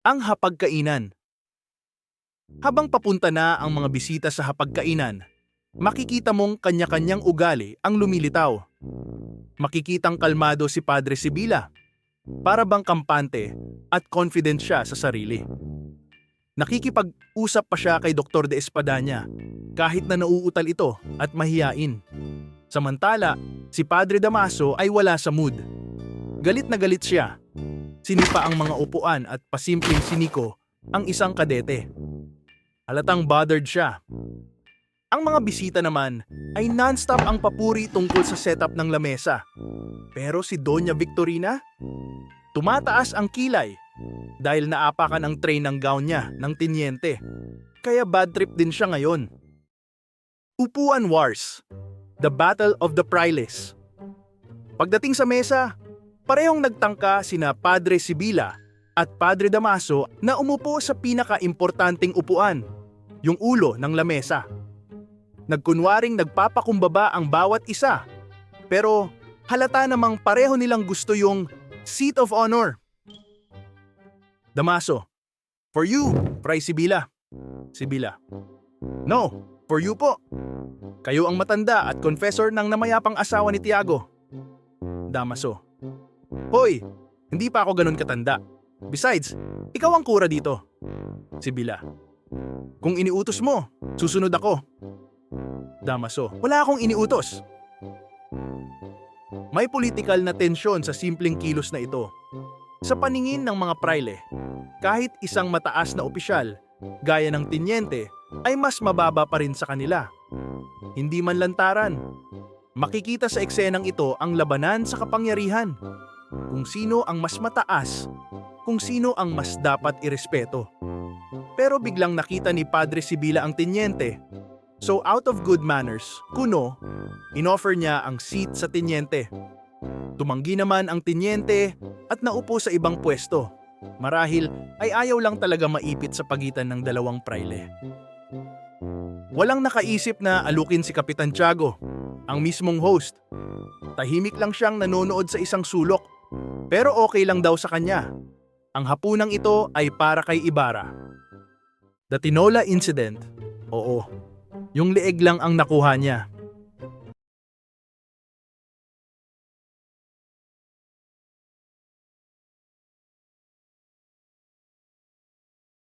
Ang hapagkainan. Habang papunta na ang mga bisita sa hapagkainan, makikita mong kanya-kanyang ugali ang lumilitaw. Makikitang kalmado si Padre Sibila, para bang kampante at confident siya sa sarili. Nakikipag-usap pa siya kay Dr. De Espadanya, kahit na nauutal ito at mahiyain. Samantala, si Padre Damaso ay wala sa mood. Galit na galit siya. Sinipa ang mga upuan at pasimpleng siniko ang isang kadete. Halatang bothered siya. Ang mga bisita naman ay non-stop ang papuri tungkol sa setup ng lamesa. Pero si Doña Victorina, tumataas ang kilay dahil naapakan ang tray ng gown niya ng tinyente. Kaya bad trip din siya ngayon. Upuan Wars. The Battle of the Priles. Pagdating sa mesa, parehong nagtangka sina Padre Sibila at Padre Damaso na umupo sa pinaka-importanting upuan, yung ulo ng lamesa. Nagkunwaring nagpapakumbaba ang bawat isa, pero halata namang pareho nilang gusto yung seat of honor. Damaso, for you, Fray Sibila. Sibila, no, for you po. Kayo ang matanda at confessor ng namayapang asawa ni Tiago. Damaso, hoy, hindi pa ako ganun katanda. Besides, ikaw ang kura dito. Sibila, kung iniutos mo, susunod ako. Damaso, wala akong iniutos. May political na tensyon sa simpleng kilos na ito. Sa paningin ng mga praile, kahit isang mataas na opisyal, gaya ng tinyente, ay mas mababa pa rin sa kanila. Hindi man lantaran. Makikita sa eksenang ito ang labanan sa kapangyarihan. Kung sino ang mas mataas, kung sino ang mas dapat irespeto. Pero biglang nakita ni Padre Sibila ang tinyente. So out of good manners, kuno, inoffer niya ang seat sa tinyente. Tumanggi naman ang tinyente at naupo sa ibang pwesto. Marahil ay ayaw lang talaga maipit sa pagitan ng dalawang praile. Walang nakaisip na alukin si Kapitan Tiago, ang mismong host. Tahimik lang siyang nanonood sa isang sulok, pero okay lang daw sa kanya. Ang hapunang ito ay para kay Ibarra. The Tinola Incident, oo, yung leeg lang ang nakuha niya.